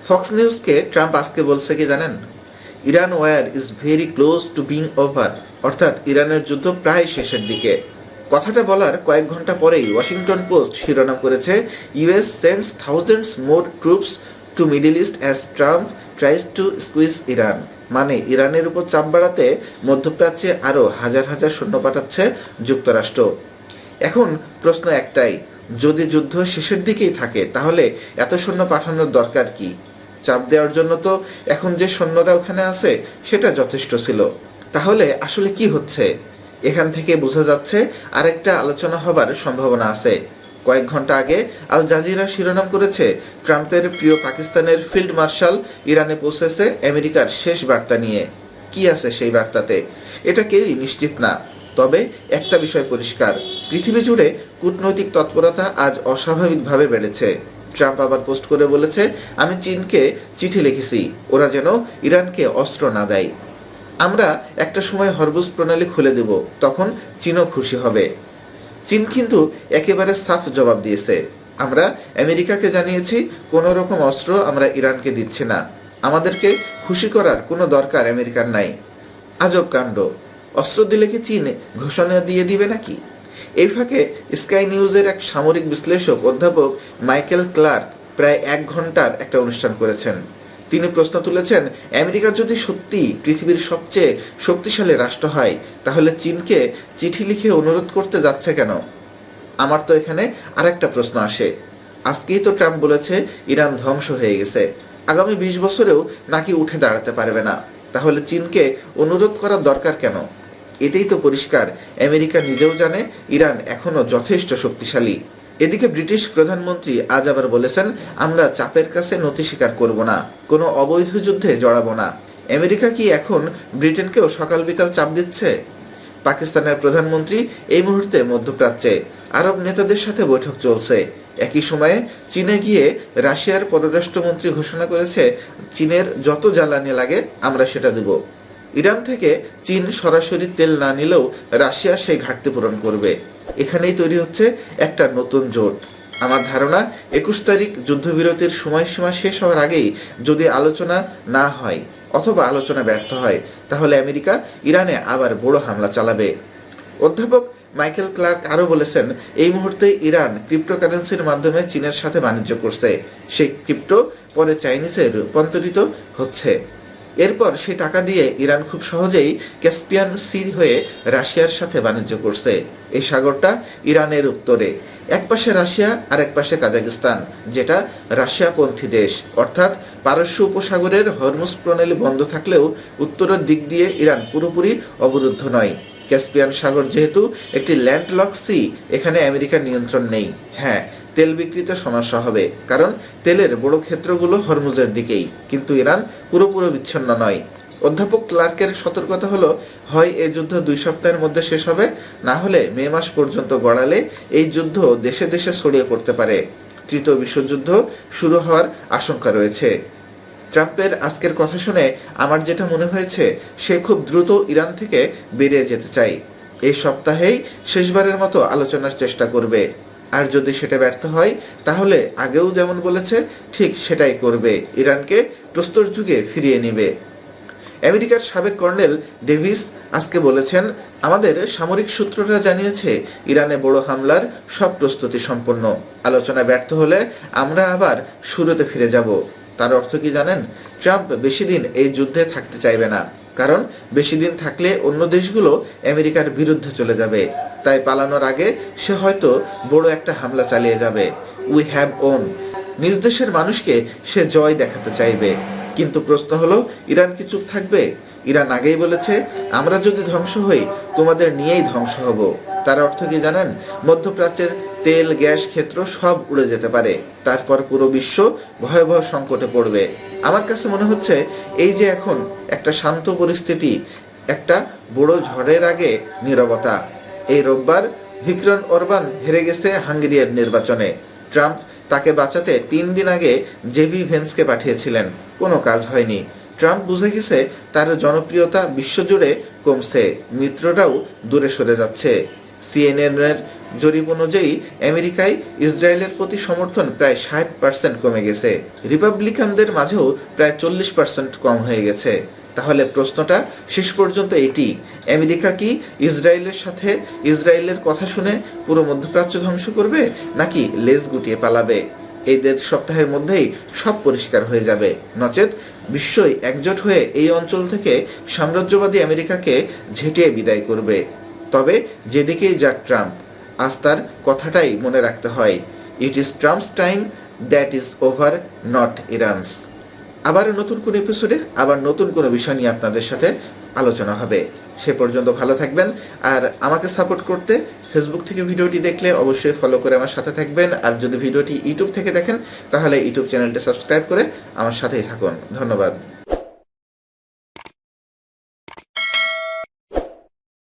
Fox নিউজকে Trump আজকে বলছে কি জানেন? Iran war is very close to being over, অর্থাৎ ইরানের যুদ্ধ প্রায় শেষের দিকে। কথাটা বলার কয়েক ঘন্টা পরেই ওয়াশিংটন পোস্ট শিরোনাম করেছে, US sends thousands more troops to Middle East as Trump tries to squeeze Iran. মানে ইরানের উপর চাপ বাড়াতে মধ্যপ্রাচ্যে আরও হাজার হাজার সৈন্য পাঠাচ্ছে যুক্তরাষ্ট্র। এখন প্রশ্ন একটাই, যদি যুদ্ধ শেষের দিকেই থাকে তাহলে এত সৈন্য পাঠানোর দরকার কি? চাপ দেওয়ার জন্য তো এখন যে সৈন্যরা ওখানে আছে সেটা যথেষ্ট ছিল। তাহলে আসলে কি হচ্ছে? এখান থেকে বোঝা যাচ্ছে আরেকটা আলোচনা হবার সম্ভাবনা আছে। কয়েক ঘন্টা আগে আল জাজিরা শিরোনাম করেছে, ট্রাম্পের প্রিয় পাকিস্তানের ফিল্ড মার্শাল ইরানে পৌঁছেছে আমেরিকার শেষ বার্তা নিয়ে। কি আছে সেই বার্তাতে? এটা কেউই নিশ্চিত না। তবে একটা বিষয় পরিষ্কার, পৃথিবী জুড়ে কূটনৈতিক তৎপরতা আজ অস্বাভাবিকভাবে বেড়েছে। ট্রাম্প আবার পোস্ট করে বলেছে, আমি চীনকে চিঠি লিখেছি, ওরা যেন ইরানকে অস্ত্র না দেয়। আমরা একটা সময় হরমুজ প্রণালী খুলে দেব, তখন চীনও খুশি হবে। চীন কিন্তু একেবারে সাফ জবাব দিয়েছে, আমরা আমেরিকাকে জানিয়েছি কোনো রকম অস্ত্র আমরা ইরানকে দিচ্ছি না, আমাদেরকে খুশি করার কোনো দরকার আমেরিকার নাই। আজব কাণ্ড, অস্ত্র দিলে কি চীন ঘোষণা দিয়ে দিবে নাকি? এই ফাঁকে স্কাই নিউজের এক সামরিক বিশ্লেষক অধ্যাপক মাইকেল ক্লার্ক প্রায় 1 ঘন্টার একটা অনুষ্ঠান করেছেন। তিনি প্রশ্ন তুলেছেন, আমেরিকা যদি সত্যি পৃথিবীর সবচেয়ে শক্তিশালী রাষ্ট্র হয় তাহলে চীনকে চিঠি লিখে অনুরোধ করতে যাচ্ছে কেন? আমার তো এখানে আরেকটা প্রশ্ন আসে, আজকেই তো ট্রাম্প বলেছে ইরান ধ্বংস হয়ে গেছে, আগামী 20 বছরেও নাকি উঠে দাঁড়াতে পারবে না, তাহলে চীনকে অনুরোধ করার দরকার কেন? এতেই তো পরিষ্কার আমেরিকা নিজেও জানে ইরান এখনও যথেষ্ট শক্তিশালী। এদিকে ব্রিটিশ প্রধানমন্ত্রী আজ আবার বলেছেন, আমরা চাপের কাছে নতি স্বীকার করব না, কোনো অবৈধ যুদ্ধে জড়াবো না। আমেরিকা কি এখন ব্রিটেনকেও সকাল বিকাল চাপ দিচ্ছে? পাকিস্তানের প্রধানমন্ত্রী এই মুহূর্তে মধ্যপ্রাচ্যে, আরব নেতাদের সাথে বৈঠক চলছে। একই সময়ে চীনে গিয়ে রাশিয়ার পররাষ্ট্রমন্ত্রী ঘোষণা করেছে, চীনের যত জ্বালানি লাগে আমরা সেটা দেব। ইরান থেকে চীন সরাসরি তেল না নিলেও রাশিয়া সেই ঘাটতি পূরণ করবে। এখানেই তৈরি হচ্ছে একটা নতুন জোট। আমার ধারণা 21 তারিখ যুদ্ধবিরতির সময়সীমা শেষ হওয়ার আগেই যদি আলোচনা না হয় অথবা আলোচনা ব্যর্থ হয় তাহলে আমেরিকা ইরানে আবার বড় হামলা চালাবে। অধ্যাপক মাইকেল ক্লার্ক আরও বলেছেন, এই মুহূর্তে ইরান ক্রিপ্টোকারেন্সির মাধ্যমে চীনের সাথে বাণিজ্য করছে, সেই ক্রিপ্টো পরে চাইনিজে রূপান্তরিত হচ্ছে। এরপর সেই টাকা দিয়ে ইরান খুব সহজেই ক্যাসপিয়ান সি হয়ে রাশিয়ার সাথে বাণিজ্য করছে। এই সাগরটা ইরানের উত্তরে, এক পাশে রাশিয়া আর এক পাশে কাজাকিস্তান, যেটা রাশিয়াপন্থী দেশ। অর্থাৎ পারস্য উপসাগরের হরমুজ প্রণালী বন্ধ থাকলেও উত্তরের দিক দিয়ে ইরান পুরোপুরি অবরুদ্ধ নয়। ক্যাসপিয়ান সাগর যেহেতু একটি ল্যান্ডলক সি, এখানে আমেরিকার নিয়ন্ত্রণ নেই। হ্যাঁ, তেল বিক্রিতে সমস্যা হবে, কারণ তেলের বড় ক্ষেত্রগুলো হরমুজের দিকেই, কিন্তু ইরান পুরোপুরি বিচ্ছিন্ন নয়। অধ্যাপক ক্লার্কের সতর্কতা হলো, হয় এই যুদ্ধ 2 সপ্তাহের মধ্যে শেষ হবে, না হলে মে মাস পর্যন্ত গড়ালে এই যুদ্ধ দেশে দেশে ছড়িয়ে পড়তে পারে। তৃতীয় বিশ্বযুদ্ধ শুরু হওয়ার আশঙ্কা রয়েছে। ট্রাম্পের আজকের কথা শুনে আমার যেটা মনে হয়েছে, সে খুব দ্রুত ইরান থেকে বেরিয়ে যেতে চায়। এই সপ্তাহেই শেষবারের মতো আলোচনার চেষ্টা করবে। আর যদি সেটা ব্যর্থ হয় তাহলে আগেও যেমন বলেছে ঠিক সেটাই করবে, ইরানকে প্রস্তর যুগে ফিরিয়ে নেবে। আমেরিকার সাবেক কর্নেল ডেভিস আজকে বলেছেন, আমাদের সামরিক সূত্ররা জানিয়েছে ইরানে বড় হামলার সব প্রস্তুতি সম্পন্ন, আলোচনা ব্যর্থ হলে আমরা আবার শুরুতে ফিরে যাব। তার অর্থ কি জানেন? ট্রাম্প বেশি দিন এই যুদ্ধে থাকতে চাইবে না, কারণ বেশি দিন থাকলে অন্য দেশগুলো আমেরিকার বিরুদ্ধে চলে যাবে। তাই পালানোর আগে সে হয়তো বড় একটা হামলা চালিয়ে যাবে। উই হ্যাভ ওন, নিজ দেশের মানুষকে সে জয় দেখাতে চাইবে। কিন্তু প্রশ্ন হলো, ইরান কি চুপ থাকবে? ইরান আগেই বলেছে, আমরা যদি ধ্বংস হই তোমাদের নিয়েই ধ্বংস হব। তার অর্থ কি জানেন? মধ্যপ্রাচ্যের তেল গ্যাস ক্ষেত্র সব উড়ে যেতে পারে, তারপর পুরো বিশ্ব ভয়াবহ সংকটে পড়বে। আমার কাছে মনে হচ্ছে এই যে এখন একটা শান্ত পরিস্থিতি, একটা বড় ঝড়ের আগে নীরবতা। এই রোববার ভিক্টর অরবান হেরে গেছে হাঙ্গেরিয়ার নির্বাচনে। ট্রাম্প তাকে বাঁচাতে 3 দিন আগে জেভি ভেন্সকে পাঠিয়েছিলেন, কোনো কাজ হয়নি। ট্রাম্প বুঝে গেছে তার জনপ্রিয়তা বিশ্বজুড়ে কমছে, মিত্ররাও দূরে সরে যাচ্ছে। সিএনএনের জরিপ অনুযায়ী আমেরিকায় ইসরায়েলের প্রতি সমর্থন প্রায় 60% কমে গেছে, রিপাবলিকানদের মাঝেও প্রায় 40% কম হয়ে গেছে। তাহলে প্রশ্নটা শেষ পর্যন্ত এটি, আমেরিকা কি ইসরায়েলের সাথে ইসরায়েলের কথা শুনে পুরো মধ্যপ্রাচ্য ধ্বংস করবে, নাকি লেজ গুটিয়ে পালাবে? এই 1.5 সপ্তাহের মধ্যেই সব পরিষ্কার হয়ে যাবে, নচেত বিশ্বই একজোট হয়ে এই অঞ্চল থেকে সাম্রাজ্যবাদী আমেরিকাকে ঝেঁটিয়ে বিদায় করবে। তবে যেদিকেই যাক ট্রাম্প, আজ তার কথাটাই মনে রাখতে হয়, it is Trump's time, that is over, not ইরানস। আবার নতুন কোনো এপিসোডে আবার নতুন কোনো বিষয় নিয়ে আপনাদের সাথে আলোচনা হবে। সে পর্যন্ত ভালো থাকবেন, আর আমাকে সাপোর্ট করতে ফেসবুক থেকে ভিডিওটি দেখলে অবশ্যই ফলো করে আমার সাথে থাকবেন, আর যদি ভিডিওটি ইউটিউব থেকে দেখেন তাহলে ইউটিউব চ্যানেলটি সাবস্ক্রাইব করে আমার সাথেই থাকুন। ধন্যবাদ।